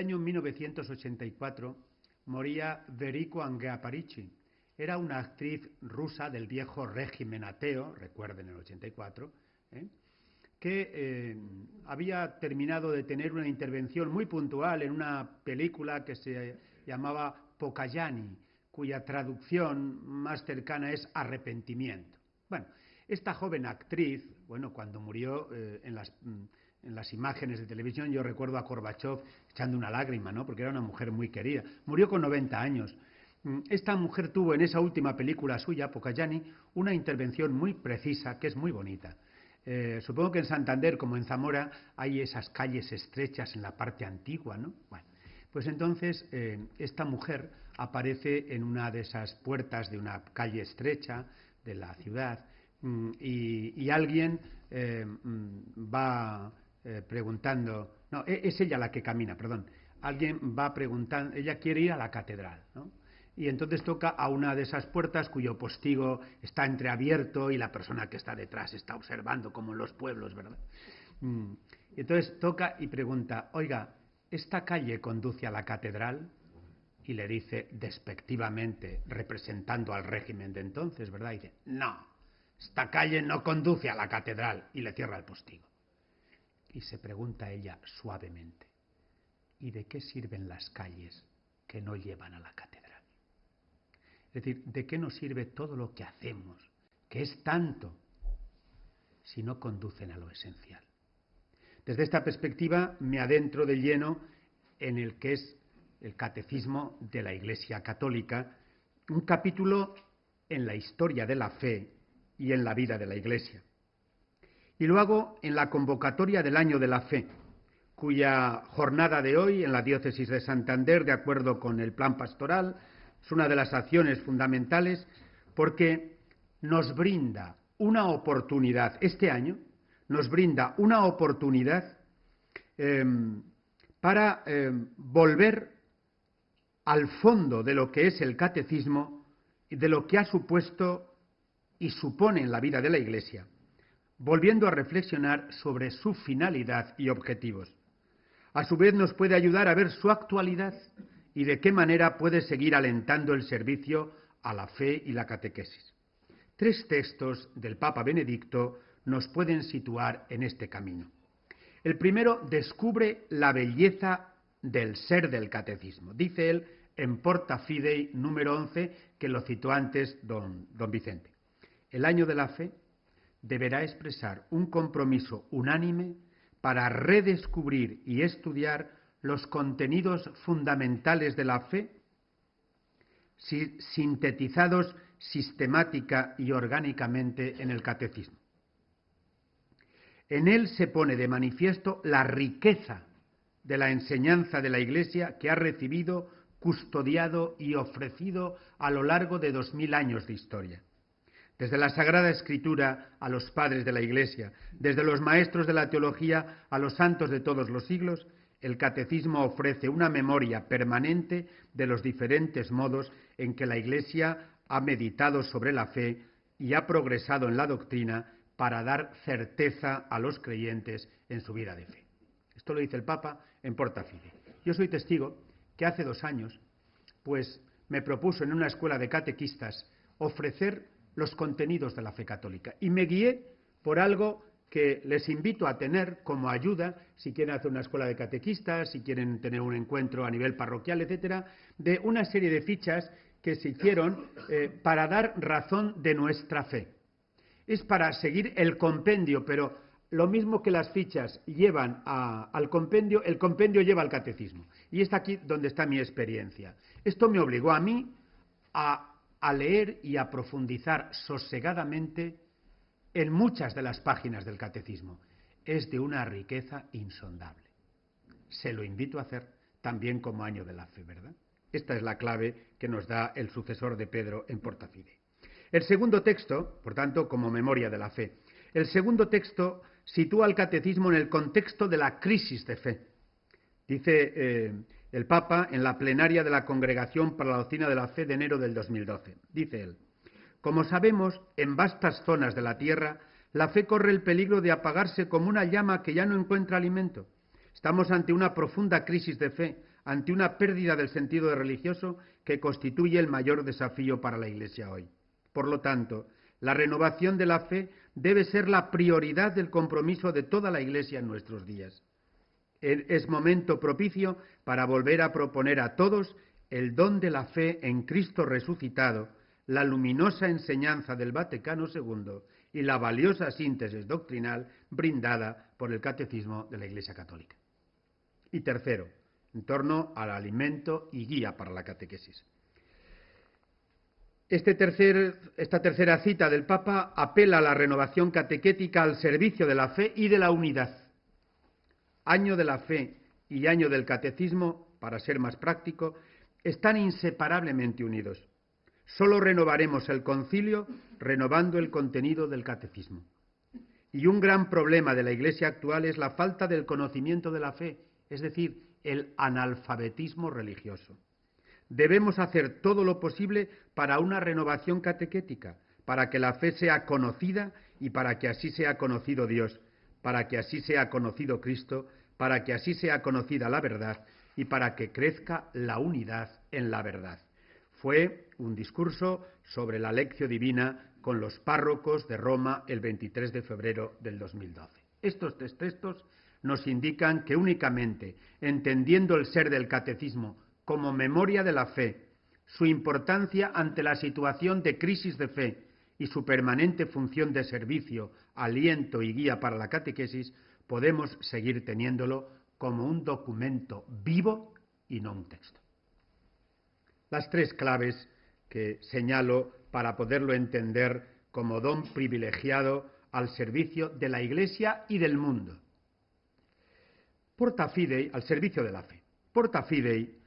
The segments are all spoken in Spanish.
año 1984 moría Verico Angeaparici. Era una actriz rusa del viejo régimen ateo, recuerden el 84, que había terminado de tener una intervención muy puntual en una película que se llamaba Pokayani, cuya traducción más cercana es arrepentimiento. Bueno, esta joven actriz, bueno, cuando murió en las imágenes de televisión, yo recuerdo a Gorbachev echando una lágrima, ¿no? Porque era una mujer muy querida. Murió con 90 años. Esta mujer tuvo en esa última película suya, Pokayani, una intervención muy precisa, que es muy bonita. Supongo que en Santander, como en Zamora, hay esas calles estrechas en la parte antigua, ¿no? Bueno, pues entonces esta mujer aparece en una de esas puertas de una calle estrecha de la ciudad y alguien va preguntando, no, es ella la que camina, perdón, alguien va preguntando, ella quiere ir a la catedral, ¿no? Y entonces toca a una de esas puertas cuyo postigo está entreabierto y la persona que está detrás está observando, como en los pueblos, ¿verdad? Y entonces toca y pregunta, oiga, ¿esta calle conduce a la catedral? Y le dice despectivamente, representando al régimen de entonces, ¿verdad? Y dice, no, esta calle no conduce a la catedral, y le cierra el postigo. Y se pregunta ella suavemente, ¿y de qué sirven las calles que no llevan a la catedral? Es decir, ¿de qué nos sirve todo lo que hacemos, que es tanto, si no conducen a lo esencial? Desde esta perspectiva me adentro de lleno en el que es el Catecismo de la Iglesia Católica, un capítulo en la historia de la fe y en la vida de la Iglesia. Y lo hago en la convocatoria del Año de la Fe, cuya jornada de hoy en la diócesis de Santander, de acuerdo con el plan pastoral, es una de las acciones fundamentales porque nos brinda una oportunidad, este año nos brinda una oportunidad para volver al fondo de lo que es el catecismo y de lo que ha supuesto y supone en la vida de la Iglesia, volviendo a reflexionar sobre su finalidad y objetivos. A su vez nos puede ayudar a ver su actualidad y de qué manera puede seguir alentando el servicio a la fe y la catequesis. 3 textos del Papa Benedicto nos pueden situar en este camino. El primero descubre la belleza del ser del catecismo. Dice él en Porta Fidei número 11, que lo citó antes don Vicente. El año de la fe deberá expresar un compromiso unánime para redescubrir y estudiar los contenidos fundamentales de la fe, sintetizados sistemática y orgánicamente en el catecismo. En él se pone de manifiesto la riqueza de la enseñanza de la Iglesia que ha recibido, custodiado y ofrecido a lo largo de 2000 años de historia. Desde la Sagrada Escritura a los padres de la Iglesia, desde los maestros de la teología a los santos de todos los siglos, el catecismo ofrece una memoria permanente de los diferentes modos en que la Iglesia ha meditado sobre la fe y ha progresado en la doctrina para dar certeza a los creyentes en su vida de fe. Esto lo dice el Papa en Porta Fidei. Yo soy testigo que hace 2 años, pues me propuso en una escuela de catequistas ofrecer los contenidos de la fe católica y me guié por algo que les invito a tener como ayuda si quieren hacer una escuela de catequistas, si quieren tener un encuentro a nivel parroquial, etcétera, de una serie de fichas que se hicieron para dar razón de nuestra fe. Es para seguir el compendio, pero lo mismo que las fichas llevan al compendio, el compendio lleva al catecismo. Y es aquí donde está mi experiencia. Esto me obligó a mí a leer y a profundizar sosegadamente en muchas de las páginas del catecismo. Es de una riqueza insondable. Se lo invito a hacer también como año de la fe, ¿verdad? Esta es la clave que nos da el sucesor de Pedro en Porta Fidei. El segundo texto, por tanto, como memoria de la fe, el segundo texto sitúa al catecismo en el contexto de la crisis de fe. Dice el Papa en la plenaria de la Congregación para la Doctrina de la Fe de enero del 2012. Dice él: como sabemos, en vastas zonas de la tierra, la fe corre el peligro de apagarse como una llama que ya no encuentra alimento. Estamos ante una profunda crisis de fe, ante una pérdida del sentido religioso que constituye el mayor desafío para la Iglesia hoy. Por lo tanto, la renovación de la fe debe ser la prioridad del compromiso de toda la Iglesia en nuestros días. Es momento propicio para volver a proponer a todos el don de la fe en Cristo resucitado, la luminosa enseñanza del Vaticano II y la valiosa síntesis doctrinal brindada por el Catecismo de la Iglesia Católica. Y tercero, en torno al alimento y guía para la catequesis. Esta tercera cita del Papa apela a la renovación catequética al servicio de la fe y de la unidad. Año de la fe y año del catecismo, para ser más práctico, están inseparablemente unidos. Solo renovaremos el concilio renovando el contenido del catecismo. Y un gran problema de la Iglesia actual es la falta del conocimiento de la fe, es decir, el analfabetismo religioso. Debemos hacer todo lo posible para una renovación catequética, para que la fe sea conocida y para que así sea conocido Dios, para que así sea conocido Cristo, para que así sea conocida la verdad y para que crezca la unidad en la verdad. Fue un discurso sobre la Lectio Divina con los párrocos de Roma el 23 de febrero del 2012. Estos tres textos nos indican que únicamente entendiendo el ser del catecismo como memoria de la fe, su importancia ante la situación de crisis de fe y su permanente función de servicio, aliento y guía para la catequesis, podemos seguir teniéndolo como un documento vivo y no un texto. Las tres claves que señalo para poderlo entender como don privilegiado al servicio de la Iglesia y del mundo. Porta fidei, al servicio de la fe. Porta fidei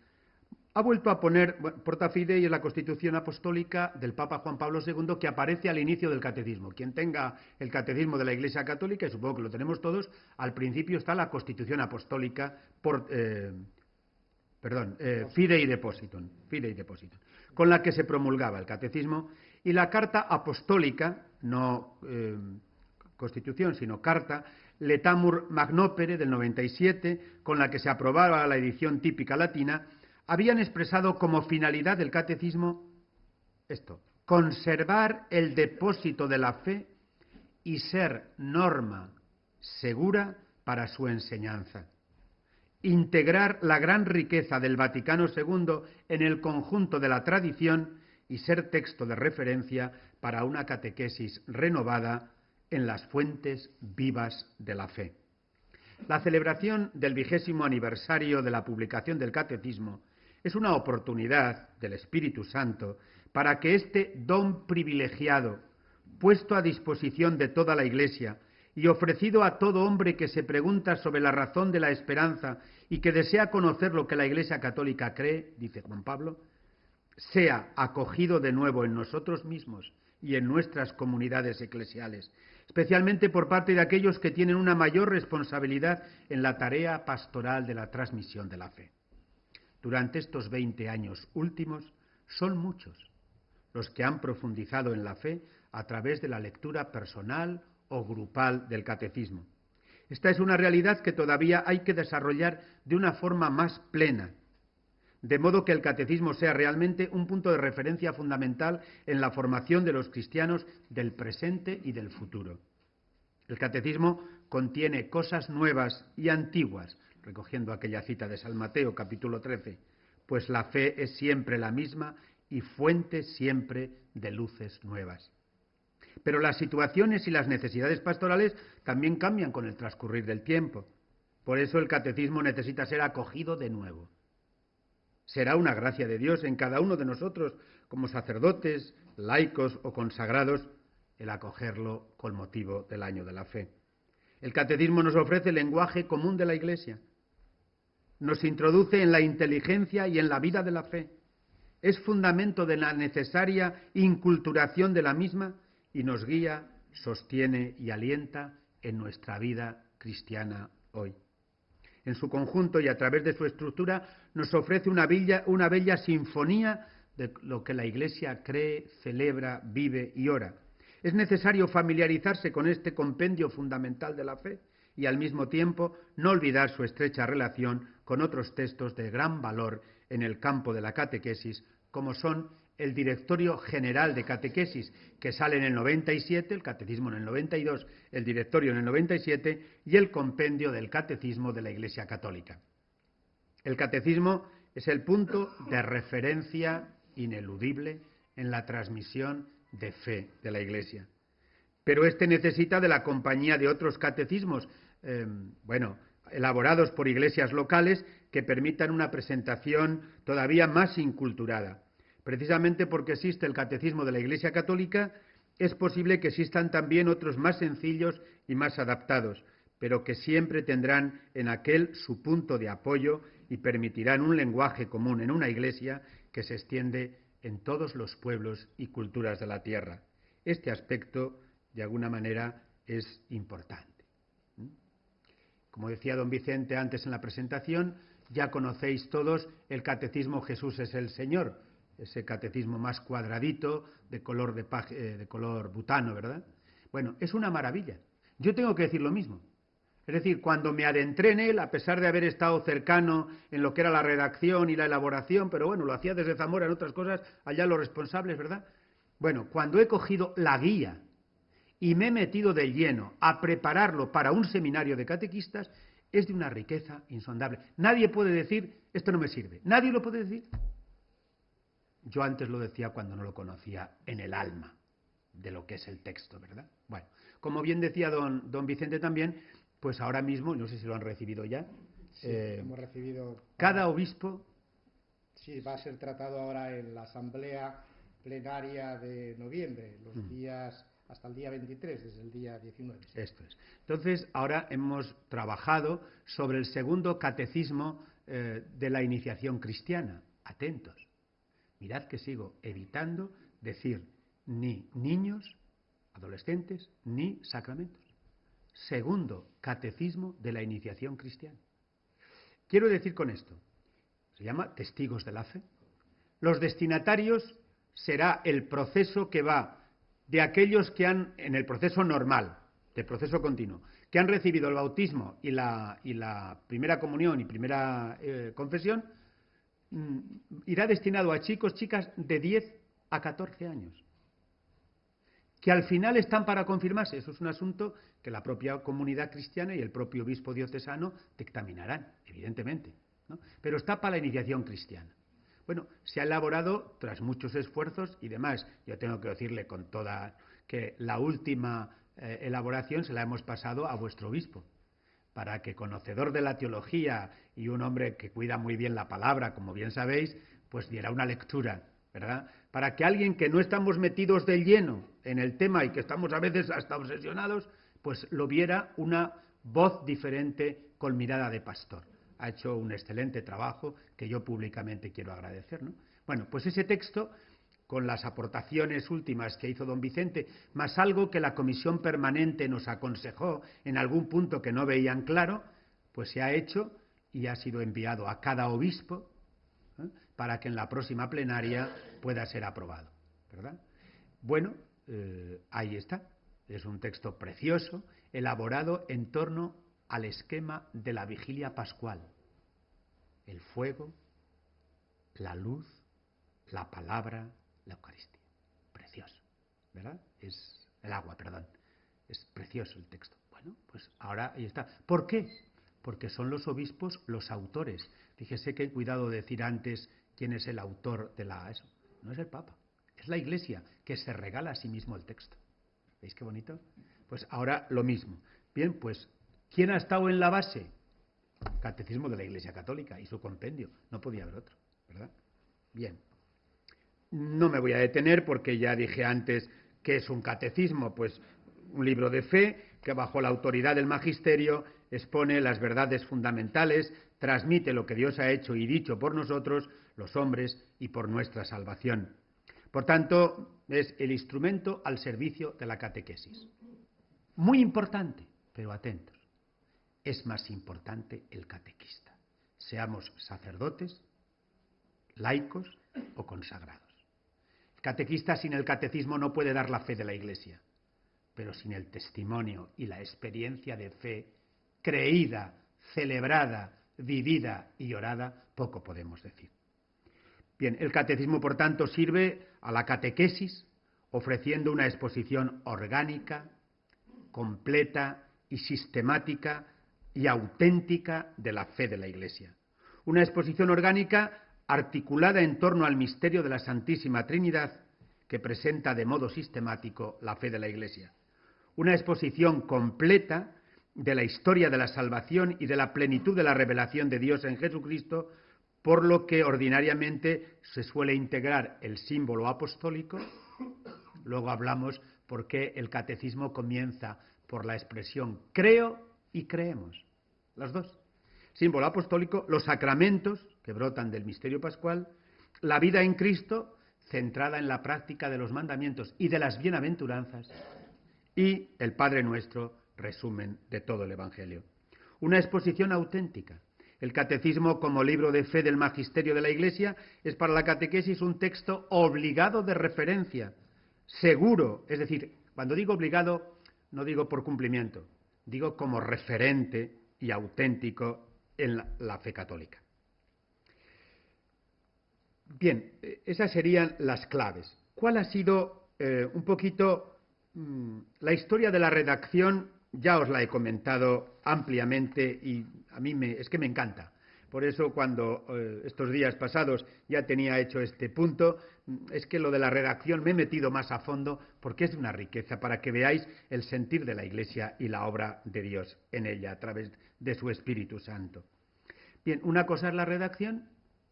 ha vuelto a poner, porta fidei es la Constitución Apostólica del Papa Juan Pablo II que aparece al inicio del Catecismo. Quien tenga el Catecismo de la Iglesia Católica, y supongo que lo tenemos todos, al principio está la Constitución Apostólica Fidei Depositum, con la que se promulgaba el Catecismo, y la Carta Apostólica, no Constitución, sino Carta, Letamur Magnopere del 97, con la que se aprobaba la edición típica latina, habían expresado como finalidad del catecismo esto: conservar el depósito de la fe y ser norma segura para su enseñanza. Integrar la gran riqueza del Vaticano II en el conjunto de la tradición y ser texto de referencia para una catequesis renovada en las fuentes vivas de la fe. La celebración del 20º aniversario de la publicación del Catecismo es una oportunidad del Espíritu Santo para que este don privilegiado, puesto a disposición de toda la Iglesia y ofrecido a todo hombre que se pregunta sobre la razón de la esperanza y que desea conocer lo que la Iglesia Católica cree, dice Juan Pablo, sea acogido de nuevo en nosotros mismos y en nuestras comunidades eclesiales, especialmente por parte de aquellos que tienen una mayor responsabilidad en la tarea pastoral de la transmisión de la fe. Durante estos 20 años últimos, son muchos los que han profundizado en la fe a través de la lectura personal o grupal del catecismo. Esta es una realidad que todavía hay que desarrollar de una forma más plena, de modo que el catecismo sea realmente un punto de referencia fundamental en la formación de los cristianos del presente y del futuro. El catecismo contiene cosas nuevas y antiguas, recogiendo aquella cita de San Mateo, capítulo 13, pues la fe es siempre la misma y fuente siempre de luces nuevas. Pero las situaciones y las necesidades pastorales también cambian con el transcurrir del tiempo. Por eso el catecismo necesita ser acogido de nuevo. Será una gracia de Dios en cada uno de nosotros, como sacerdotes, laicos o consagrados, el acogerlo con motivo del año de la fe. El catecismo nos ofrece el lenguaje común de la Iglesia. Nos introduce en la inteligencia y en la vida de la fe. Es fundamento de la necesaria inculturación de la misma y nos guía, sostiene y alienta en nuestra vida cristiana hoy. En su conjunto y a través de su estructura nos ofrece una bella sinfonía de lo que la Iglesia cree, celebra, vive y ora. Es necesario familiarizarse con este compendio fundamental de la fe y al mismo tiempo no olvidar su estrecha relación con otros textos de gran valor en el campo de la catequesis, como son el Directorio General de Catequesis, que sale en el 97, el Catecismo en el 92, el Directorio en el 97 y el Compendio del Catecismo de la Iglesia Católica. El Catecismo es el punto de referencia ineludible en la transmisión de fe de la Iglesia. Pero este necesita de la compañía de otros catecismos, elaborados por iglesias locales que permitan una presentación todavía más inculturada. Precisamente porque existe el Catecismo de la Iglesia Católica, es posible que existan también otros más sencillos y más adaptados, pero que siempre tendrán en aquel su punto de apoyo y permitirán un lenguaje común en una iglesia que se extiende en todos los pueblos y culturas de la tierra. Este aspecto, de alguna manera, es importante. Como decía don Vicente antes en la presentación, ya conocéis todos el Catecismo Jesús es el Señor, ese catecismo más cuadradito, de color butano, ¿verdad? Bueno, es una maravilla. Yo tengo que decir lo mismo. Es decir, cuando me adentré en él, a pesar de haber estado cercano en lo que era la redacción y la elaboración, pero bueno, lo hacía desde Zamora en otras cosas, allá los responsables, ¿verdad? Bueno, cuando he cogido la guía y me he metido de lleno a prepararlo para un seminario de catequistas, es de una riqueza insondable. Nadie puede decir, esto no me sirve. Nadie lo puede decir. Yo antes lo decía cuando no lo conocía en el alma de lo que es el texto, ¿verdad? Bueno, como bien decía don Vicente también, pues ahora mismo, no sé si lo han recibido ya. Sí, hemos recibido. Cada obispo. Sí, va a ser tratado ahora en la asamblea plenaria de noviembre, los días hasta el día 23, desde el día 19. Sí. Esto es. Entonces, ahora hemos trabajado sobre el segundo catecismo de la iniciación cristiana. Atentos. Mirad que sigo evitando decir ni niños, adolescentes, ni sacramentos. Segundo catecismo de la iniciación cristiana. Quiero decir con esto, se llama testigos de la fe. Los destinatarios será el proceso que va de aquellos que han, en el proceso normal, de proceso continuo, que han recibido el bautismo y la primera comunión y primera confesión, irá destinado a chicos, chicas de 10 a 14 años, que al final están para confirmarse. Eso es un asunto que la propia comunidad cristiana y el propio obispo diocesano dictaminarán, evidentemente, ¿no? Pero está para la iniciación cristiana. Bueno, se ha elaborado tras muchos esfuerzos y demás. Yo tengo que decirle con toda que la última elaboración se la hemos pasado a vuestro obispo, para que, conocedor de la teología y un hombre que cuida muy bien la palabra, como bien sabéis, pues diera una lectura, ¿verdad? Para que alguien que no estamos metidos de lleno en el tema y que estamos a veces hasta obsesionados, pues lo viera una voz diferente con mirada de pastor. Ha hecho un excelente trabajo que yo públicamente quiero agradecer, ¿no? Bueno, pues ese texto, con las aportaciones últimas que hizo don Vicente, más algo que la comisión permanente nos aconsejó en algún punto que no veían claro, pues se ha hecho y ha sido enviado a cada obispo, para que en la próxima plenaria pueda ser aprobado, ¿verdad? Bueno, ahí está. Es un texto precioso, elaborado en torno al esquema de la vigilia pascual. El fuego, la luz, la palabra, la Eucaristía. Precioso, ¿verdad? Es el agua, perdón. Es precioso el texto. Bueno, pues ahora ahí está. ¿Por qué? Porque son los obispos los autores. Fíjese que he cuidado de decir antes quién es el autor de eso. No es el Papa, es la Iglesia, que se regala a sí mismo el texto. ¿Veis qué bonito? Pues ahora lo mismo. Bien, pues, ¿quién ha estado en la base? Catecismo de la Iglesia Católica y su compendio. No podía haber otro, ¿verdad? Bien. No me voy a detener porque ya dije antes que es un catecismo, pues un libro de fe que bajo la autoridad del magisterio expone las verdades fundamentales, transmite lo que Dios ha hecho y dicho por nosotros, los hombres, y por nuestra salvación. Por tanto, es el instrumento al servicio de la catequesis. Muy importante, pero atentos. Es más importante el catequista, seamos sacerdotes, laicos o consagrados. El catequista sin el catecismo no puede dar la fe de la Iglesia, pero sin el testimonio y la experiencia de fe creída, celebrada, vivida y orada, poco podemos decir. Bien, el catecismo, por tanto, sirve a la catequesis, ofreciendo una exposición orgánica, completa y sistemática y auténtica de la fe de la Iglesia. Una exposición orgánica articulada en torno al misterio de la Santísima Trinidad, que presenta de modo sistemático la fe de la Iglesia. Una exposición completa de la historia de la salvación y de la plenitud de la revelación de Dios en Jesucristo, por lo que ordinariamente se suele integrar el símbolo apostólico. Luego hablamos por qué el catecismo comienza por la expresión creo y creemos, las dos. Símbolo apostólico, los sacramentos que brotan del misterio pascual, la vida en Cristo centrada en la práctica de los mandamientos y de las bienaventuranzas, y el Padre Nuestro, resumen de todo el Evangelio. Una exposición auténtica. El catecismo, como libro de fe del magisterio de la Iglesia, es para la catequesis un texto obligado de referencia, seguro, es decir, cuando digo obligado, no digo por cumplimiento, digo como referente y auténtico en la fe católica. Bien, esas serían las claves. ¿Cuál ha sido un poquito la historia de la redacción? Ya os la he comentado ampliamente y a mí es que me encanta. Por eso cuando estos días pasados ya tenía hecho este punto, es que lo de la redacción me he metido más a fondo porque es de una riqueza para que veáis el sentir de la Iglesia y la obra de Dios en ella a través de su Espíritu Santo. Bien, una cosa es la redacción,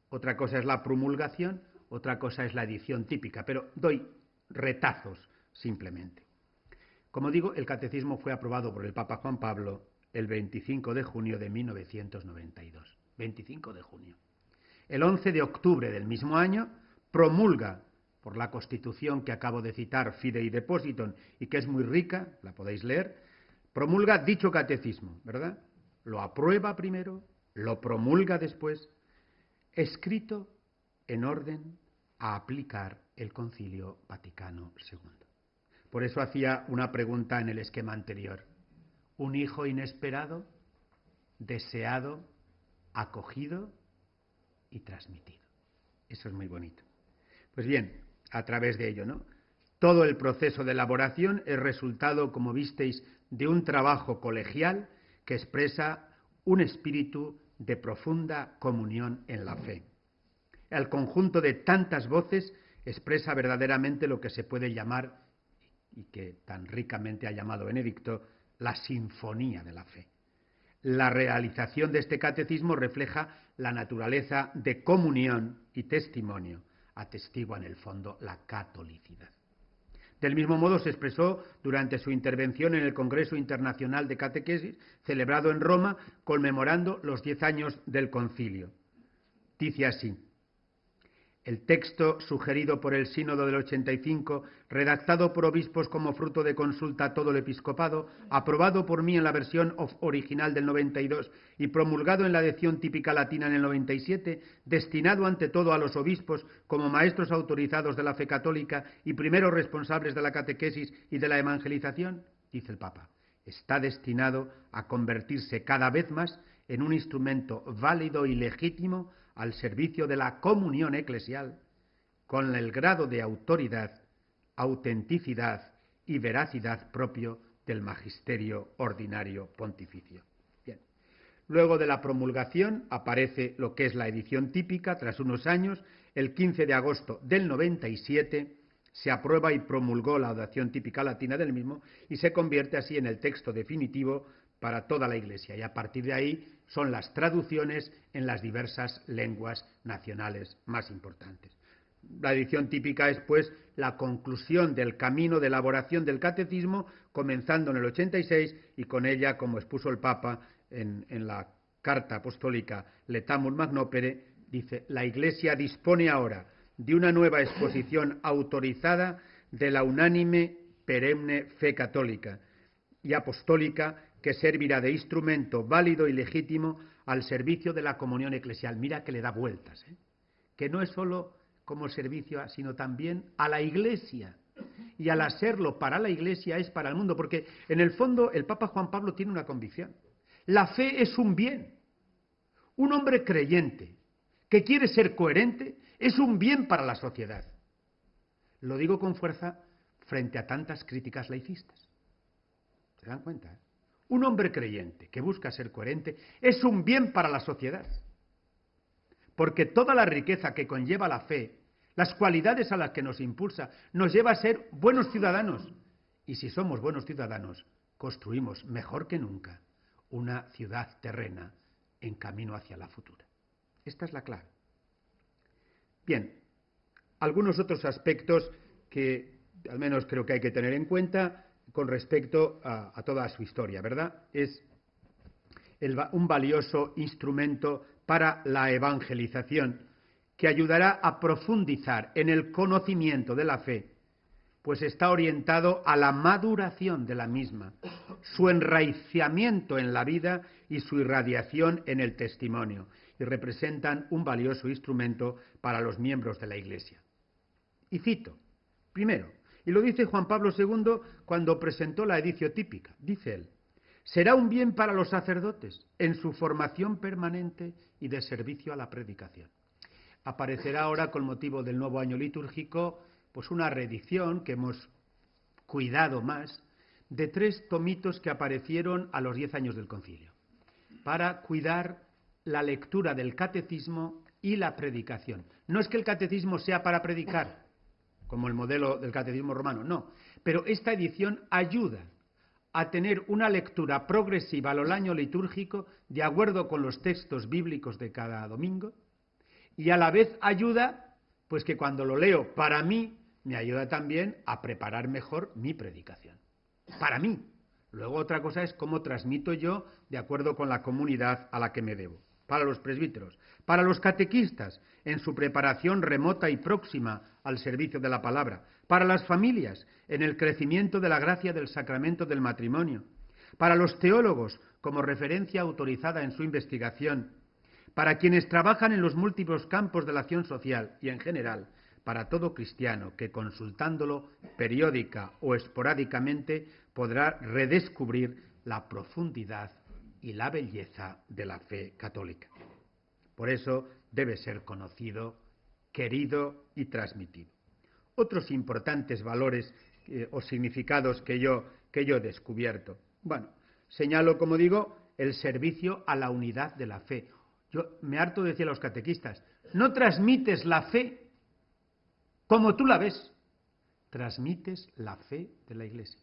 otra cosa es la promulgación, otra cosa es la edición típica, pero doy retazos simplemente. Como digo, el catecismo fue aprobado por el Papa Juan Pablo el 25 de junio de 1992. 25 de junio. El 11 de octubre del mismo año promulga, por la Constitución que acabo de citar, Fidei Depositum, y que es muy rica, la podéis leer, promulga dicho catecismo, ¿verdad? Lo aprueba primero, lo promulga después, escrito en orden a aplicar el Concilio Vaticano II. Por eso hacía una pregunta en el esquema anterior. Un hijo inesperado, deseado, acogido y transmitido. Eso es muy bonito. Pues bien, a través de ello, ¿no? Todo el proceso de elaboración es resultado, como visteis, de un trabajo colegial que expresa un espíritu de profunda comunión en la fe. El conjunto de tantas voces expresa verdaderamente lo que se puede llamar, y que tan ricamente ha llamado Benedicto, la sinfonía de la fe. La realización de este catecismo refleja la naturaleza de comunión y testimonio, atestigua en el fondo la catolicidad. Del mismo modo se expresó durante su intervención en el Congreso Internacional de Catequesis, celebrado en Roma, conmemorando los 10 años del concilio. Dice así: el texto sugerido por el Sínodo del 85, redactado por obispos como fruto de consulta a todo el episcopado, aprobado por mí en la versión original del 92 y promulgado en la edición típica latina en el 97, destinado ante todo a los obispos como maestros autorizados de la fe católica y primeros responsables de la catequesis y de la evangelización, dice el Papa, está destinado a convertirse cada vez más en un instrumento válido y legítimo al servicio de la comunión eclesial, con el grado de autoridad, autenticidad y veracidad propio del magisterio ordinario pontificio. Bien. Luego de la promulgación aparece lo que es la edición típica. Tras unos años, el 15 de agosto del 97, se aprueba y promulgó la edición típica latina del mismo y se convierte así en el texto definitivo para toda la Iglesia, y a partir de ahí son las traducciones en las diversas lenguas nacionales más importantes. La edición típica es, pues, la conclusión del camino de elaboración del catecismo, comenzando en el 86, y con ella, como expuso el Papa en la carta apostólica Letamus Magnopere, dice: la Iglesia dispone ahora de una nueva exposición autorizada de la unánime, perenne fe católica y apostólica, que servirá de instrumento válido y legítimo al servicio de la comunión eclesial. Mira que le da vueltas, que no es solo como servicio, sino también a la Iglesia. Y al hacerlo para la Iglesia es para el mundo, porque en el fondo el Papa Juan Pablo tiene una convicción. La fe es un bien. Un hombre creyente que quiere ser coherente es un bien para la sociedad. Lo digo con fuerza frente a tantas críticas laicistas. ¿Se dan cuenta? Un hombre creyente que busca ser coherente es un bien para la sociedad. Porque toda la riqueza que conlleva la fe, las cualidades a las que nos impulsa, nos lleva a ser buenos ciudadanos. Y si somos buenos ciudadanos, construimos mejor que nunca una ciudad terrena en camino hacia la futura. Esta es la clave. Bien, algunos otros aspectos que al menos creo que hay que tener en cuenta con respecto a toda su historia, ¿verdad? Es un valioso instrumento para la evangelización que ayudará a profundizar en el conocimiento de la fe, pues está orientado a la maduración de la misma, su enraizamiento en la vida y su irradiación en el testimonio, y representan un valioso instrumento para los miembros de la Iglesia. Y cito, primero, y lo dice Juan Pablo II cuando presentó la edictio típica, dice él, será un bien para los sacerdotes en su formación permanente y de servicio a la predicación. Aparecerá ahora, con motivo del nuevo año litúrgico, pues una reedición que hemos cuidado más de 3 tomitos que aparecieron a los 10 años del concilio, para cuidar la lectura del catecismo y la predicación. No es que el catecismo sea para predicar, como el modelo del catecismo romano, no, pero esta edición ayuda a tener una lectura progresiva a lo largo litúrgico de acuerdo con los textos bíblicos de cada domingo, y a la vez ayuda, pues que cuando lo leo para mí, me ayuda también a preparar mejor mi predicación. Para mí. Luego otra cosa es cómo transmito yo de acuerdo con la comunidad a la que me debo. Para los presbíteros, para los catequistas, en su preparación remota y próxima al servicio de la palabra, para las familias, en el crecimiento de la gracia del sacramento del matrimonio, para los teólogos, como referencia autorizada en su investigación, para quienes trabajan en los múltiples campos de la acción social y, en general, para todo cristiano que, consultándolo periódica o esporádicamente, podrá redescubrir la profundidad y la belleza de la fe católica. Por eso debe ser conocido, querido y transmitido. Otros importantes valores o significados que yo he descubierto. Bueno, señalo, como digo, el servicio a la unidad de la fe. Yo me harto de decir a los catequistas, no transmites la fe como tú la ves, transmites la fe de la Iglesia.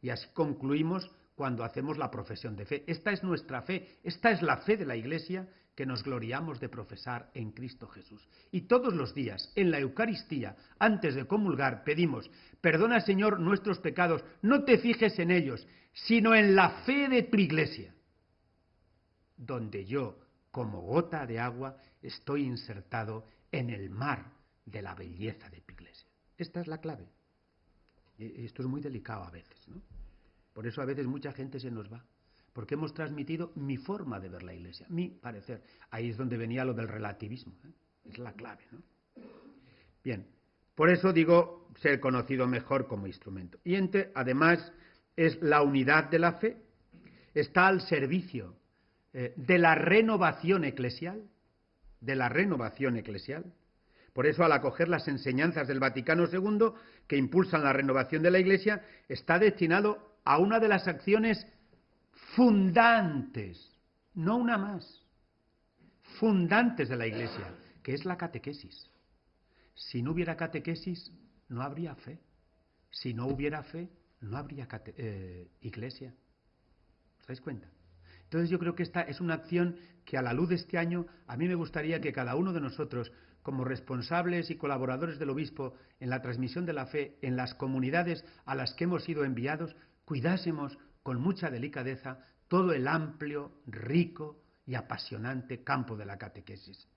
Y así concluimos cuando hacemos la profesión de fe. Esta es nuestra fe, esta es la fe de la Iglesia que nos gloriamos de profesar en Cristo Jesús. Y todos los días, en la Eucaristía, antes de comulgar, pedimos, perdona, Señor, nuestros pecados, no te fijes en ellos, sino en la fe de tu Iglesia, donde yo, como gota de agua, estoy insertado en el mar de la belleza de tu Iglesia. Esta es la clave. Esto es muy delicado a veces, ¿no? Por eso a veces mucha gente se nos va, porque hemos transmitido mi forma de ver la Iglesia, mi parecer. Ahí es donde venía lo del relativismo, ¿eh? Es la clave, ¿no? Bien, por eso digo ser conocido mejor como instrumento. Y además es la unidad de la fe, está al servicio de la renovación eclesial, Por eso, al acoger las enseñanzas del Vaticano II, que impulsan la renovación de la Iglesia, está destinado a una de las acciones fundantes, no una más, fundantes de la Iglesia, que es la catequesis. Si no hubiera catequesis, no habría fe. Si no hubiera fe, no habría Iglesia. ¿Os dais cuenta? Entonces yo creo que esta es una acción que, a la luz de este año, a mí me gustaría que cada uno de nosotros, como responsables y colaboradores del obispo en la transmisión de la fe en las comunidades a las que hemos sido enviados, cuidásemos con mucha delicadeza todo el amplio, rico y apasionante campo de la catequesis.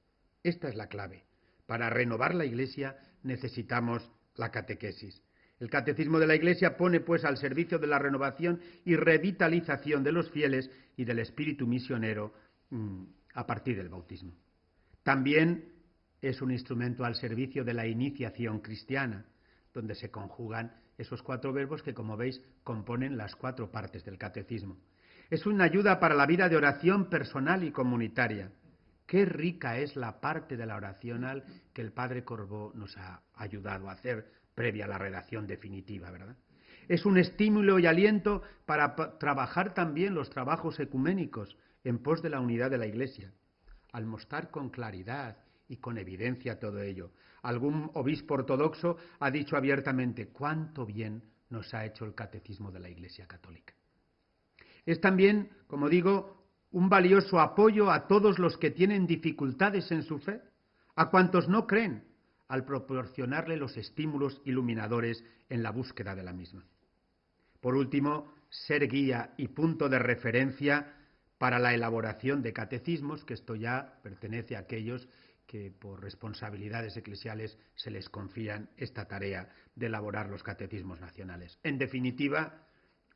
Esta es la clave. Para renovar la Iglesia necesitamos la catequesis. El catecismo de la Iglesia pone, pues, al servicio de la renovación y revitalización de los fieles y del espíritu misionero a partir del bautismo. También es un instrumento al servicio de la iniciación cristiana, donde se conjugan esos 4 verbos que, como veis, componen las 4 partes del catecismo. Es una ayuda para la vida de oración personal y comunitaria. Qué rica es la parte de la oracional que el padre Corbó nos ha ayudado a hacer previa a la redacción definitiva, ¿verdad? Es un estímulo y aliento para trabajar también los trabajos ecuménicos en pos de la unidad de la Iglesia, al mostrar con claridad y con evidencia todo ello. Algún obispo ortodoxo ha dicho abiertamente cuánto bien nos ha hecho el catecismo de la Iglesia Católica. Es también, como digo, un valioso apoyo a todos los que tienen dificultades en su fe, a cuantos no creen, al proporcionarle los estímulos iluminadores en la búsqueda de la misma. Por último, ser guía y punto de referencia para la elaboración de catecismos, que esto ya pertenece a aquellos que por responsabilidades eclesiales se les confían esta tarea de elaborar los catecismos nacionales. En definitiva,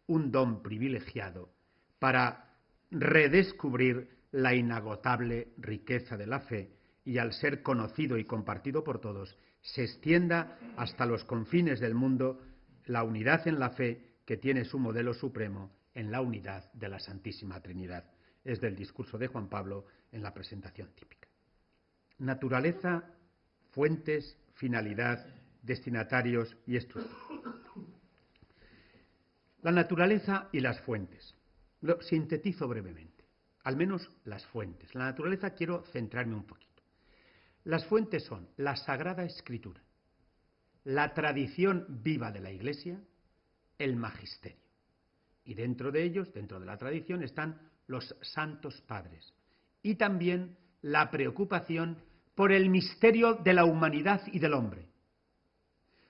un don privilegiado para redescubrir la inagotable riqueza de la fe y, al ser conocido y compartido por todos, se extienda hasta los confines del mundo la unidad en la fe que tiene su modelo supremo en la unidad de la Santísima Trinidad. Es del discurso de Juan Pablo en la presentación típica. Naturaleza, fuentes, finalidad, destinatarios y estructura. La naturaleza y las fuentes. Lo sintetizo brevemente, al menos las fuentes. La naturaleza quiero centrarme un poquito. Las fuentes son la Sagrada Escritura, la tradición viva de la Iglesia, el magisterio. Y dentro de ellos, dentro de la tradición, están los santos padres. Y también la preocupación por el misterio de la humanidad y del hombre.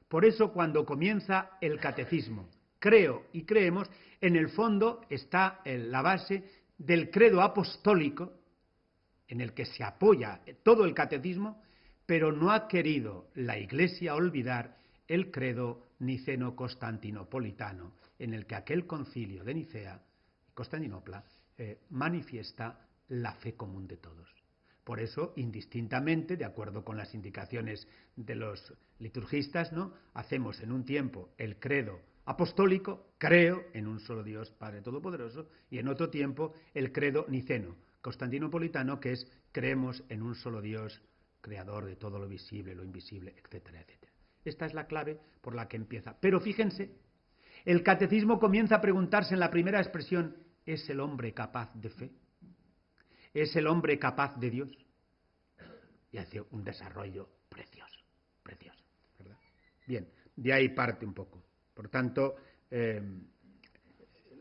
Por eso, cuando comienza el catecismo, creo y creemos, en el fondo está la base del credo apostólico, en el que se apoya todo el catecismo, pero no ha querido la Iglesia olvidar el credo niceno-constantinopolitano, en el que aquel concilio de Nicea, Constantinopla, manifiesta la fe común de todos. Por eso, indistintamente, de acuerdo con las indicaciones de los liturgistas, ¿no?, hacemos en un tiempo el credo apostólico, creo en un solo Dios, Padre Todopoderoso, y en otro tiempo el credo niceno, constantinopolitano, que es creemos en un solo Dios, creador de todo lo visible, lo invisible, etcétera, etcétera. Esta es la clave por la que empieza. Pero fíjense, el catecismo comienza a preguntarse en la primera expresión, ¿es el hombre capaz de fe? ¿Es el hombre capaz de Dios? Y hace un desarrollo precioso, precioso, ¿verdad? Bien, de ahí parte un poco. Por tanto,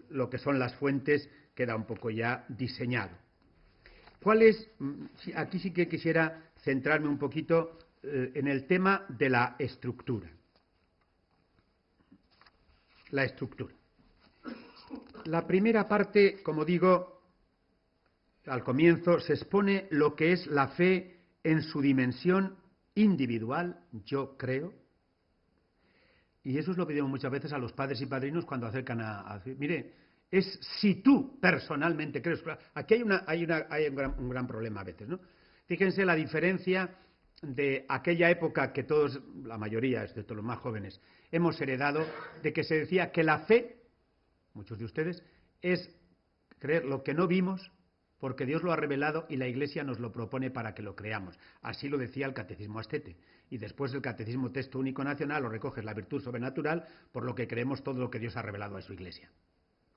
lo que son las fuentes queda un poco ya diseñado. ¿Cuál es? Aquí sí que quisiera centrarme un poquito en el tema de la estructura. La estructura. La primera parte, como digo, al comienzo se expone lo que es la fe en su dimensión individual, yo creo. Y eso es lo que digo muchas veces a los padres y padrinos cuando acercan a decir, mire, es si tú personalmente crees. Aquí hay un gran problema a veces, ¿no? Fíjense la diferencia de aquella época que todos, la mayoría, excepto los más jóvenes, hemos heredado, de que se decía que la fe, muchos de ustedes, es creer lo que no vimos, porque Dios lo ha revelado y la Iglesia nos lo propone para que lo creamos. Así lo decía el Catecismo Astete. Y después el Catecismo Texto Único Nacional lo recoge la virtud sobrenatural, por lo que creemos todo lo que Dios ha revelado a su Iglesia.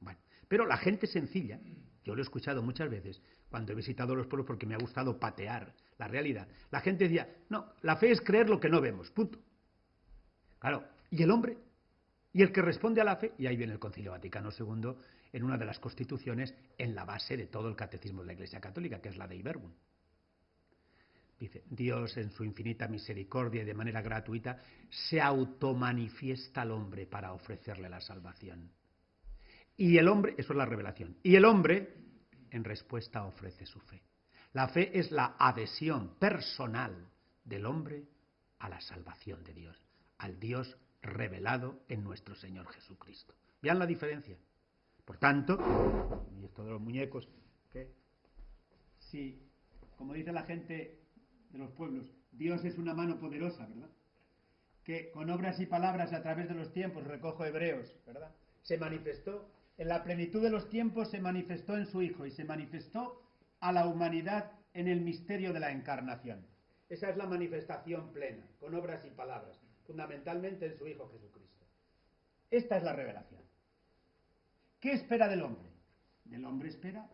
Bueno, pero la gente sencilla, yo lo he escuchado muchas veces cuando he visitado los pueblos porque me ha gustado patear la realidad. La gente decía, no, la fe es creer lo que no vemos, punto. Claro, ¿y el hombre? Y el que responde a la fe, y ahí viene el Concilio Vaticano II, en una de las constituciones, en la base de todo el catecismo de la Iglesia Católica, que es la Dei Verbum. Dice, Dios en su infinita misericordia y de manera gratuita se automanifiesta al hombre para ofrecerle la salvación. Y el hombre, eso es la revelación, y el hombre en respuesta ofrece su fe. La fe es la adhesión personal del hombre a la salvación de Dios, al Dios revelado en nuestro Señor Jesucristo. Vean la diferencia. Por tanto, y esto de los muñecos, que si, como dice la gente de los pueblos, Dios es una mano poderosa, ¿verdad? Que con obras y palabras a través de los tiempos, recojo Hebreos, ¿verdad?, se manifestó. En la plenitud de los tiempos se manifestó en su Hijo y se manifestó a la humanidad en el misterio de la encarnación. Esa es la manifestación plena, con obras y palabras, fundamentalmente en su Hijo Jesucristo. Esta es la revelación. ¿Qué espera del hombre? Del hombre espera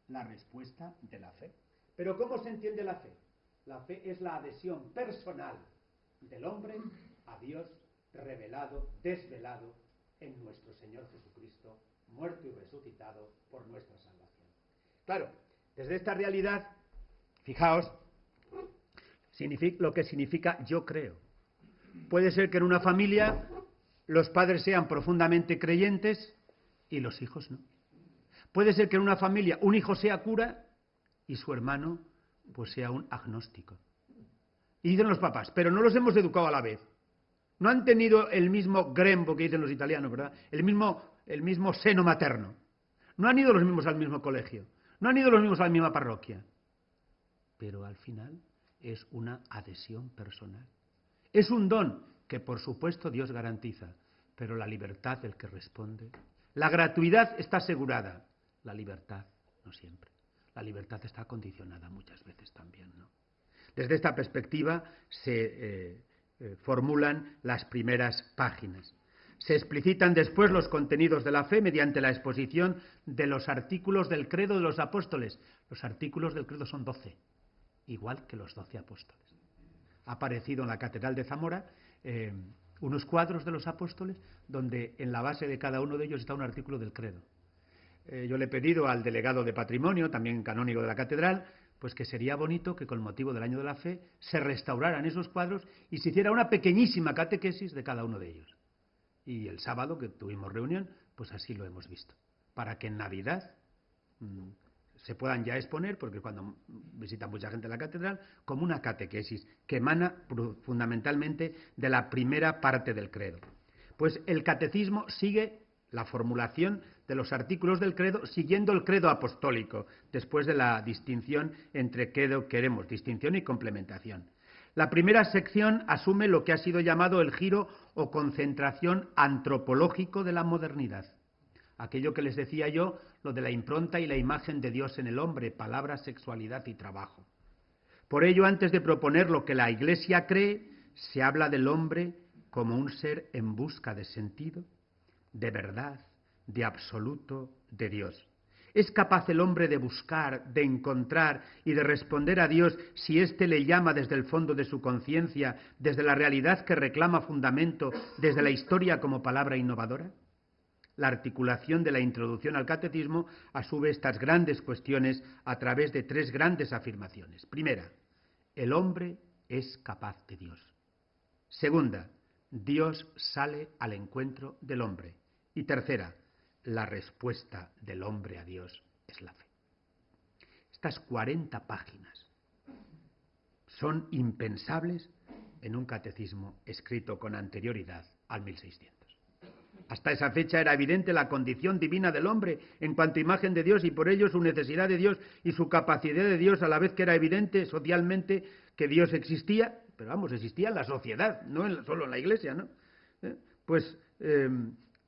la respuesta de la fe. Pero ¿cómo se entiende la fe? La fe es la adhesión personal del hombre a Dios revelado, desvelado en nuestro Señor Jesucristo, muerto y resucitado por nuestra salvación. Claro, desde esta realidad, fijaos, lo que significa yo creo. Puede ser que en una familia los padres sean profundamente creyentes y los hijos no. Puede ser que en una familia un hijo sea cura y su hermano pues sea un agnóstico. Y dicen los papás, pero no los hemos educado a la vez. No han tenido el mismo grembo que dicen los italianos, ¿verdad? El mismo seno materno. No han ido los mismos al mismo colegio. No han ido los mismos a la misma parroquia. Pero al final es una adhesión personal. Es un don que por supuesto Dios garantiza, pero la libertad del que responde. La gratuidad está asegurada, la libertad no siempre. La libertad está condicionada muchas veces también, ¿no? Desde esta perspectiva se formulan las primeras páginas. Se explicitan después los contenidos de la fe mediante la exposición de los artículos del credo de los apóstoles. Los artículos del credo son 12, igual que los 12 apóstoles. Ha aparecido en la Catedral de Zamora unos cuadros de los apóstoles donde en la base de cada uno de ellos está un artículo del credo. Yo le he pedido al delegado de Patrimonio, también canónigo de la Catedral, pues que sería bonito que con motivo del Año de la Fe se restauraran esos cuadros y se hiciera una pequeñísima catequesis de cada uno de ellos. Y el sábado que tuvimos reunión, pues así lo hemos visto. Para que en Navidad se puedan ya exponer, porque cuando visita mucha gente la catedral, como una catequesis que emana fundamentalmente de la primera parte del credo. Pues el catecismo sigue la formulación de los artículos del credo siguiendo el credo apostólico, después de la distinción entre credo queremos, distinción y complementación. La primera sección asume lo que ha sido llamado el giro o concentración antropológico de la modernidad. Aquello que les decía yo, lo de la impronta y la imagen de Dios en el hombre, palabra, sexualidad y trabajo. Por ello, antes de proponer lo que la Iglesia cree, se habla del hombre como un ser en busca de sentido, de verdad, de absoluto, de Dios. ¿Es capaz el hombre de buscar, de encontrar y de responder a Dios si éste le llama desde el fondo de su conciencia, desde la realidad que reclama fundamento, desde la historia como palabra innovadora? La articulación de la introducción al catecismo asume estas grandes cuestiones a través de tres grandes afirmaciones. Primera, el hombre es capaz de Dios. Segunda, Dios sale al encuentro del hombre. Y tercera, la respuesta del hombre a Dios es la fe. Estas 40 páginas son impensables en un catecismo escrito con anterioridad al 1600. Hasta esa fecha era evidente la condición divina del hombre en cuanto a imagen de Dios y por ello su necesidad de Dios y su capacidad de Dios, a la vez que era evidente socialmente que Dios existía, pero vamos, existía en la sociedad, no solo en la Iglesia, ¿no?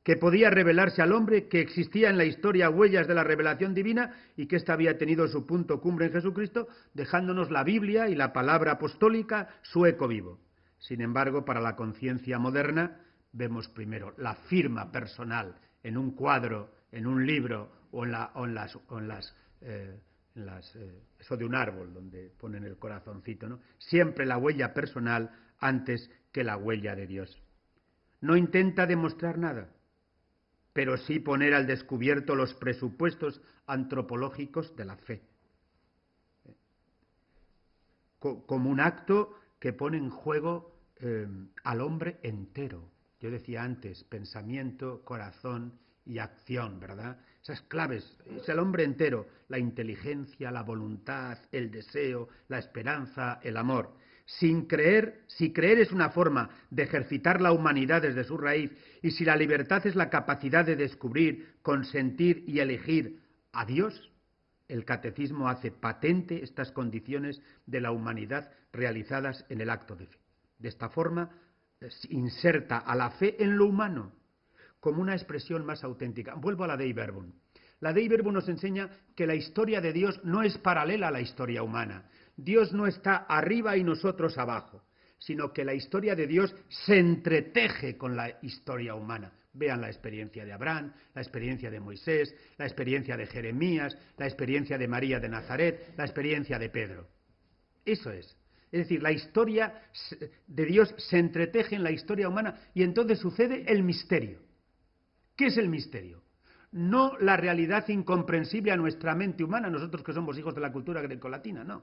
Que podía revelarse al hombre, que existía en la historia huellas de la revelación divina y que ésta había tenido su punto cumbre en Jesucristo, dejándonos la Biblia y la palabra apostólica su eco vivo. Sin embargo, para la conciencia moderna, vemos primero la firma personal en un cuadro, en un libro o eso de un árbol donde ponen el corazoncito, ¿no? Siempre la huella personal antes que la huella de Dios. No intenta demostrar nada, pero sí poner al descubierto los presupuestos antropológicos de la fe, como un acto que pone en juego al hombre entero. Yo decía antes, pensamiento, corazón y acción, ¿verdad? Esas claves, es el hombre entero, la inteligencia, la voluntad, el deseo, la esperanza, el amor. Si creer es una forma de ejercitar la humanidad desde su raíz, y si la libertad es la capacidad de descubrir, consentir y elegir a Dios, el catecismo hace patente estas condiciones de la humanidad realizadas en el acto de fe. De esta forma, inserta a la fe en lo humano, como una expresión más auténtica. Vuelvo a la Dei Verbum. La Dei Verbum nos enseña que la historia de Dios no es paralela a la historia humana. Dios no está arriba y nosotros abajo, sino que la historia de Dios se entreteje con la historia humana. Vean la experiencia de Abraham, la experiencia de Moisés, la experiencia de Jeremías, la experiencia de María de Nazaret, la experiencia de Pedro. Eso es. Es decir, la historia de Dios se entreteje en la historia humana y entonces sucede el misterio. ¿Qué es el misterio? No la realidad incomprensible a nuestra mente humana, nosotros que somos hijos de la cultura grecolatina, no.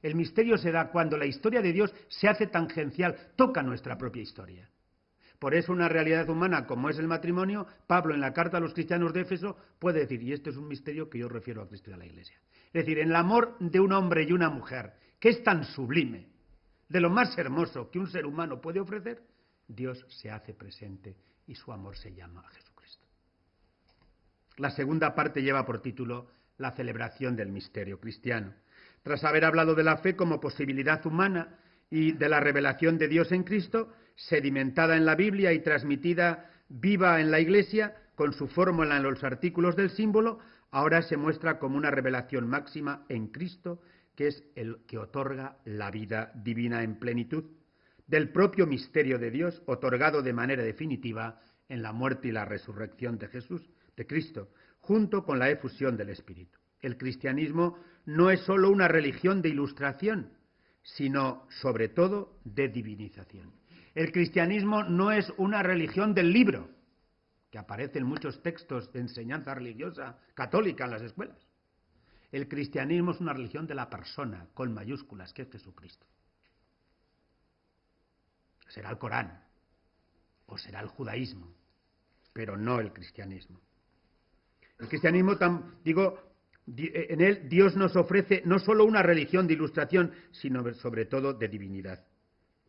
El misterio se da cuando la historia de Dios se hace tangencial, toca nuestra propia historia. Por eso una realidad humana como es el matrimonio, Pablo en la carta a los cristianos de Éfeso puede decir, y esto es un misterio que yo refiero a Cristo y a la Iglesia. Es decir, en el amor de un hombre y una mujer, que es tan sublime, de lo más hermoso que un ser humano puede ofrecer, Dios se hace presente y su amor se llama Jesucristo. La segunda parte lleva por título la celebración del misterio cristiano. Tras haber hablado de la fe como posibilidad humana y de la revelación de Dios en Cristo, sedimentada en la Biblia y transmitida viva en la Iglesia, con su fórmula en los artículos del símbolo, ahora se muestra como una revelación máxima en Cristo, que es el que otorga la vida divina en plenitud, del propio misterio de Dios, otorgado de manera definitiva en la muerte y la resurrección de Jesús, de Cristo, junto con la efusión del Espíritu. El cristianismo no es sólo una religión de ilustración, sino, sobre todo, de divinización. El cristianismo no es una religión del libro, que aparece en muchos textos de enseñanza religiosa católica en las escuelas. El cristianismo es una religión de la persona, con mayúsculas, que es Jesucristo. Será el Corán, o será el judaísmo, pero no el cristianismo. El cristianismo, en él Dios nos ofrece no solo una religión de ilustración, sino sobre todo de divinidad.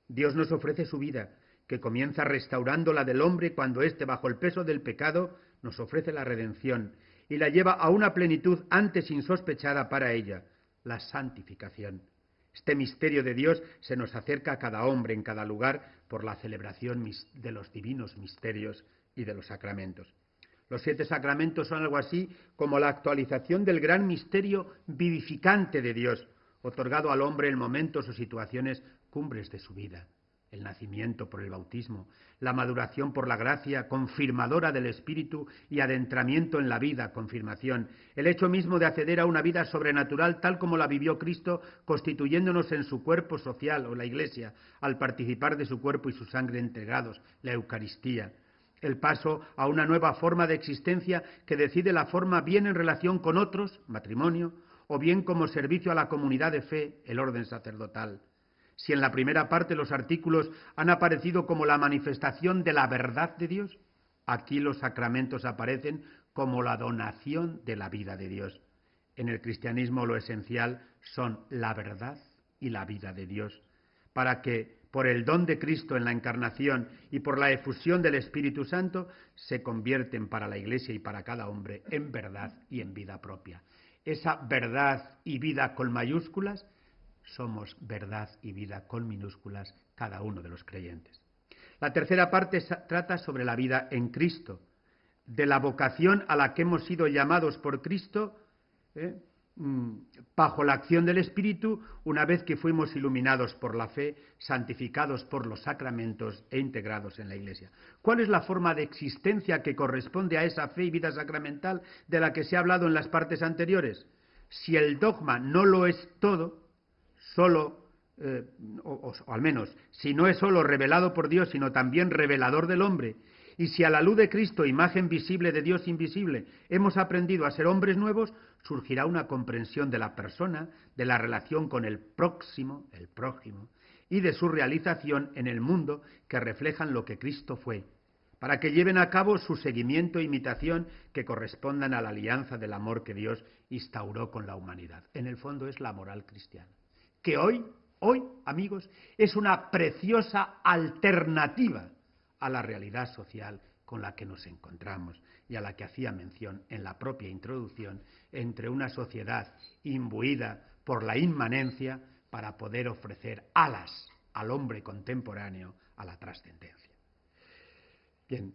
Dios nos ofrece su vida, que comienza restaurando la del hombre cuando éste, bajo el peso del pecado, nos ofrece la redención y la lleva a una plenitud antes insospechada para ella, la santificación. Este misterio de Dios se nos acerca a cada hombre en cada lugar por la celebración de los divinos misterios y de los sacramentos. Los 7 sacramentos son algo así como la actualización del gran misterio vivificante de Dios, otorgado al hombre en momentos o situaciones cumbres de su vida. El nacimiento por el bautismo, la maduración por la gracia, confirmadora del Espíritu y adentramiento en la vida, confirmación. El hecho mismo de acceder a una vida sobrenatural tal como la vivió Cristo, constituyéndonos en su cuerpo social o la Iglesia, al participar de su cuerpo y su sangre entregados, la Eucaristía. El paso a una nueva forma de existencia que decide la forma bien en relación con otros, matrimonio, o bien como servicio a la comunidad de fe, el orden sacerdotal. Si en la primera parte los artículos han aparecido como la manifestación de la verdad de Dios, aquí los sacramentos aparecen como la donación de la vida de Dios. En el cristianismo lo esencial son la verdad y la vida de Dios, para que por el don de Cristo en la encarnación y por la efusión del Espíritu Santo, se convierten para la Iglesia y para cada hombre en verdad y en vida propia. Esa verdad y vida con mayúsculas, somos verdad y vida con minúsculas cada uno de los creyentes. La tercera parte trata sobre la vida en Cristo, de la vocación a la que hemos sido llamados por Cristo, bajo la acción del Espíritu, una vez que fuimos iluminados por la fe, santificados por los sacramentos e integrados en la Iglesia. ¿Cuál es la forma de existencia que corresponde a esa fe y vida sacramental de la que se ha hablado en las partes anteriores? Si el dogma no lo es todo, o al menos, si no es solo revelado por Dios, sino también revelador del hombre, y si a la luz de Cristo, imagen visible de Dios invisible, hemos aprendido a ser hombres nuevos, surgirá una comprensión de la persona, de la relación con el próximo, el prójimo, y de su realización en el mundo que reflejan lo que Cristo fue, para que lleven a cabo su seguimiento e imitación que correspondan a la alianza del amor que Dios instauró con la humanidad. En el fondo es la moral cristiana, que hoy, amigos, es una preciosa alternativa a la realidad social con la que nos encontramos y a la que hacía mención en la propia introducción, entre una sociedad imbuida por la inmanencia para poder ofrecer alas al hombre contemporáneo, a la trascendencia. Bien,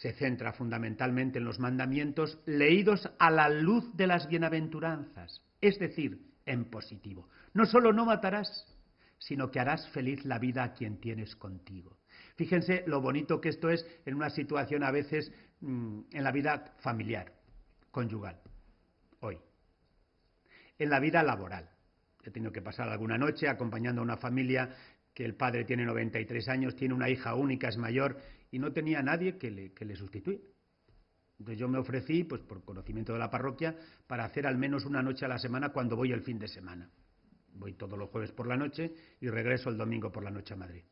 se centra fundamentalmente en los mandamientos leídos a la luz de las bienaventuranzas, es decir, en positivo. No solo no matarás, sino que harás feliz la vida a quien tienes contigo. Fíjense lo bonito que esto es en una situación a veces en la vida familiar, conyugal, hoy. En la vida laboral. He tenido que pasar alguna noche acompañando a una familia que el padre tiene 93 años, tiene una hija única, es mayor, y no tenía nadie que le sustituya. Entonces yo me ofrecí, pues por conocimiento de la parroquia, para hacer al menos una noche a la semana cuando voy el fin de semana. Voy todos los jueves por la noche y regreso el domingo por la noche a Madrid.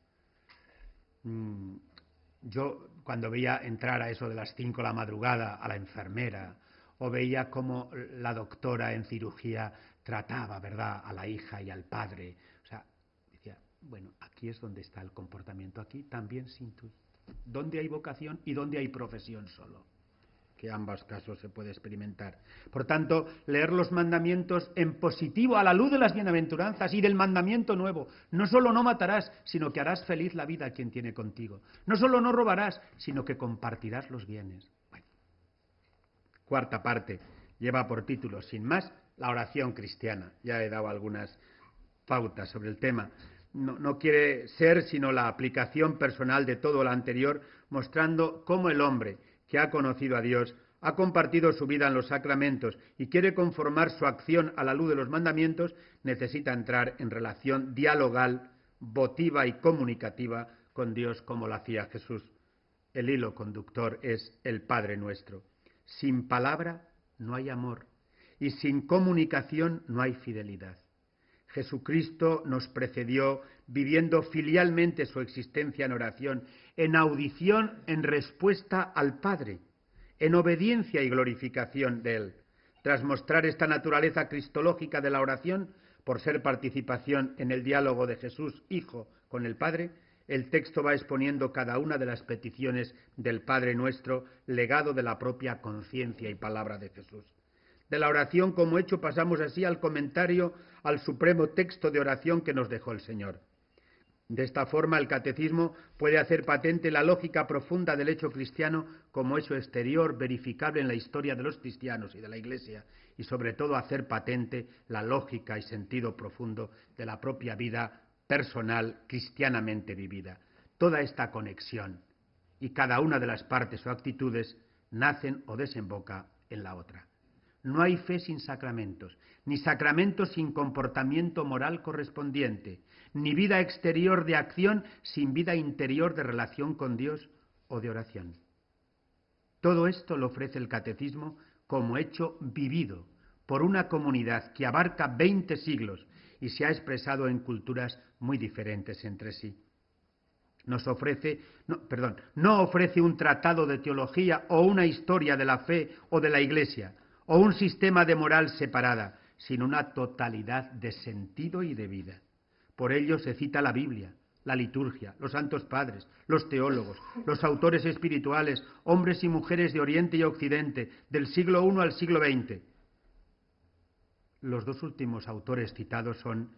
Yo cuando veía entrar a eso de las 5 de la madrugada a la enfermera, o veía cómo la doctora en cirugía trataba, ¿verdad?, a la hija y al padre, o sea, decía, bueno, aquí es donde está el comportamiento, aquí también se intuye. ¿Dónde hay vocación y dónde hay profesión solo? Que ambos casos se puede experimentar. Por tanto, leer los mandamientos en positivo a la luz de las bienaventuranzas y del mandamiento nuevo. No solo no matarás, sino que harás feliz la vida a quien tiene contigo. No solo no robarás, sino que compartirás los bienes. Bueno. Cuarta parte, lleva por título, sin más, la oración cristiana. Ya he dado algunas pautas sobre el tema. No quiere ser sino la aplicación personal de todo lo anterior, mostrando cómo el hombre que ha conocido a Dios, ha compartido su vida en los sacramentos y quiere conformar su acción a la luz de los mandamientos, necesita entrar en relación dialogal, votiva y comunicativa con Dios como lo hacía Jesús. El hilo conductor es el Padre Nuestro. Sin palabra no hay amor y sin comunicación no hay fidelidad. Jesucristo nos precedió viviendo filialmente su existencia en oración, en audición, en respuesta al Padre, en obediencia y glorificación de Él. Tras mostrar esta naturaleza cristológica de la oración, por ser participación en el diálogo de Jesús, Hijo, con el Padre, el texto va exponiendo cada una de las peticiones del Padre Nuestro, legado de la propia conciencia y palabra de Jesús. De la oración como hecho pasamos así al comentario al supremo texto de oración que nos dejó el Señor. De esta forma el catecismo puede hacer patente la lógica profunda del hecho cristiano como hecho exterior verificable en la historia de los cristianos y de la Iglesia y sobre todo hacer patente la lógica y sentido profundo de la propia vida personal cristianamente vivida. Toda esta conexión y cada una de las partes o actitudes nacen o desemboca en la otra. No hay fe sin sacramentos, ni sacramentos sin comportamiento moral correspondiente, ni vida exterior de acción sin vida interior de relación con Dios o de oración. Todo esto lo ofrece el catecismo como hecho vivido por una comunidad que abarca 20 siglos y se ha expresado en culturas muy diferentes entre sí. No ofrece un tratado de teología o una historia de la fe o de la Iglesia, o un sistema de moral separada, sino una totalidad de sentido y de vida. Por ello se cita la Biblia, la liturgia, los santos padres, los teólogos, los autores espirituales, hombres y mujeres de Oriente y Occidente, del siglo I al siglo XX. Los dos últimos autores citados son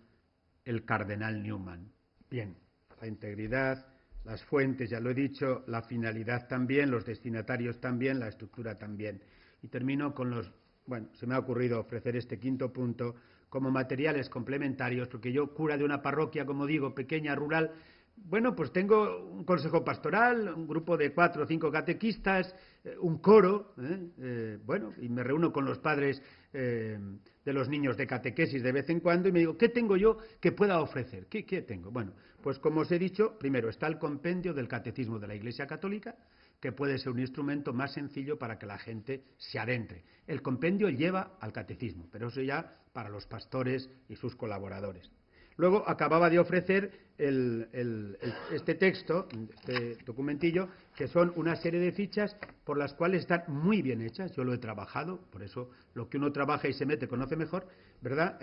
el cardenal Newman. Bien, la integridad, las fuentes, ya lo he dicho, la finalidad también, los destinatarios también, la estructura también. Y termino con se me ha ocurrido ofrecer este quinto punto como materiales complementarios, porque yo, cura de una parroquia, como digo, pequeña, rural, pues tengo un consejo pastoral, un grupo de 4 o 5 catequistas, un coro, y me reúno con los padres de los niños de catequesis de vez en cuando y me digo, ¿qué tengo yo que pueda ofrecer? ¿Qué tengo? Bueno, pues como os he dicho, primero está el compendio del Catecismo de la Iglesia Católica, que puede ser un instrumento más sencillo para que la gente se adentre. El compendio lleva al catecismo, pero eso ya para los pastores y sus colaboradores. Luego acababa de ofrecer este texto, este documentillo, que son una serie de fichas por las cuales están muy bien hechas. Yo lo he trabajado, por eso lo que uno trabaja y se mete conoce mejor, ¿verdad?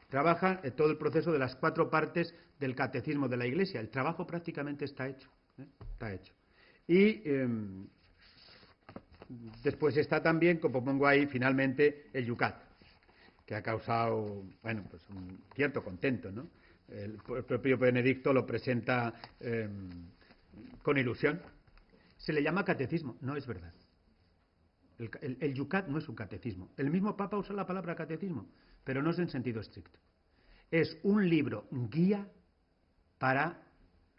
Trabaja todo el proceso de las 4 partes del catecismo de la Iglesia. El trabajo prácticamente está hecho. Está hecho. Y después está también, como pongo ahí, finalmente, el Yucat, que ha causado, un cierto contento, ¿no? El propio Benedicto lo presenta con ilusión. se le llama catecismo. No es verdad. El Yucat no es un catecismo. El mismo Papa usa la palabra catecismo, pero no es en sentido estricto. Es un libro guía para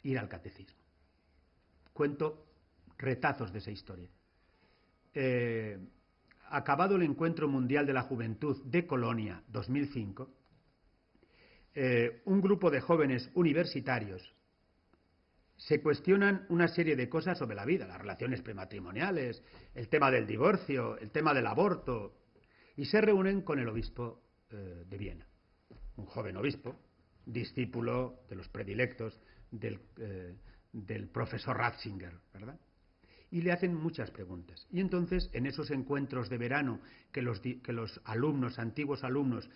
ir al catecismo. Cuento retazos de esa historia. Acabado el Encuentro Mundial de la Juventud de Colonia 2005, un grupo de jóvenes universitarios se cuestionan una serie de cosas sobre la vida, las relaciones prematrimoniales, el tema del divorcio, el tema del aborto, y se reúnen con el obispo de Viena, un joven obispo, discípulo de los predilectos del profesor Ratzinger, ¿verdad? Y le hacen muchas preguntas. Y entonces, en esos encuentros de verano que los alumnos, antiguos alumnos,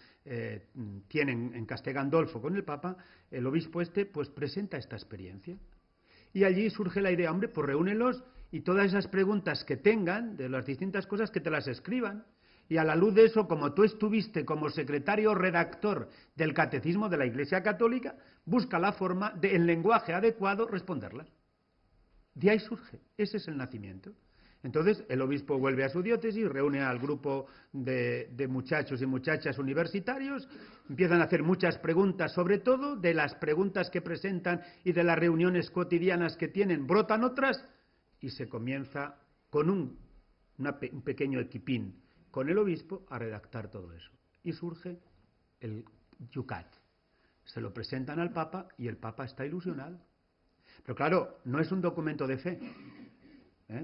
tienen en Castel Gandolfo con el Papa, el obispo pues presenta esta experiencia. Y allí surge la idea, hombre, pues reúnelos y todas esas preguntas que tengan de las distintas cosas que te las escriban. Y a la luz de eso, como tú estuviste como secretario redactor del Catecismo de la Iglesia Católica, busca la forma de, en lenguaje adecuado, responderlas. De ahí surge, ese es el nacimiento. Entonces, el obispo vuelve a su diócesis, reúne al grupo de muchachos y muchachas universitarios, empiezan a hacer muchas preguntas, sobre todo de las preguntas que presentan y de las reuniones cotidianas que tienen, brotan otras, y se comienza con un pequeño equipín con el obispo a redactar todo eso. Y surge el Yucat. Se lo presentan al Papa y el Papa está ilusionado. Pero claro, no es un documento de fe.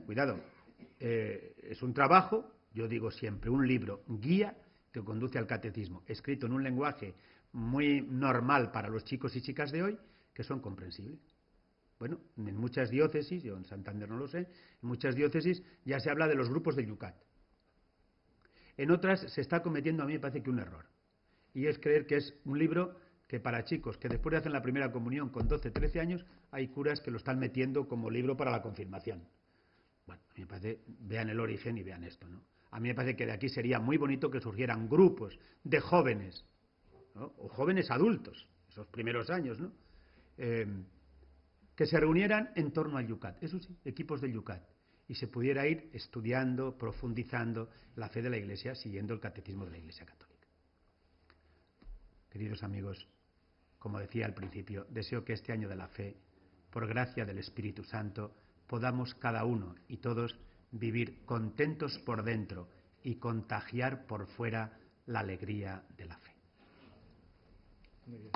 Cuidado. Es un trabajo, yo digo siempre, un libro guía que conduce al catecismo, escrito en un lenguaje muy normal para los chicos y chicas de hoy, que son comprensibles. Bueno, en muchas diócesis, yo en Santander no lo sé, en muchas diócesis ya se habla de los grupos del Yucat. En otras se está cometiendo, a mí me parece que un error, y es creer que es un libro que para chicos que después de hacer la primera comunión con 12, 13 años, hay curas que lo están metiendo como libro para la confirmación. Bueno, a mí me parece, vean el origen y vean esto, ¿no? A mí me parece que de aquí sería muy bonito que surgieran grupos de jóvenes, ¿no? O jóvenes adultos, esos primeros años, ¿no? Que se reunieran en torno al Yucat, eso sí, equipos del Yucat, y se pudiera ir estudiando, profundizando la fe de la Iglesia, siguiendo el catecismo de la Iglesia Católica. Queridos amigos, como decía al principio, deseo que este año de la fe, por gracia del Espíritu Santo, podamos cada uno y todos vivir contentos por dentro y contagiar por fuera la alegría de la fe. Muy bien.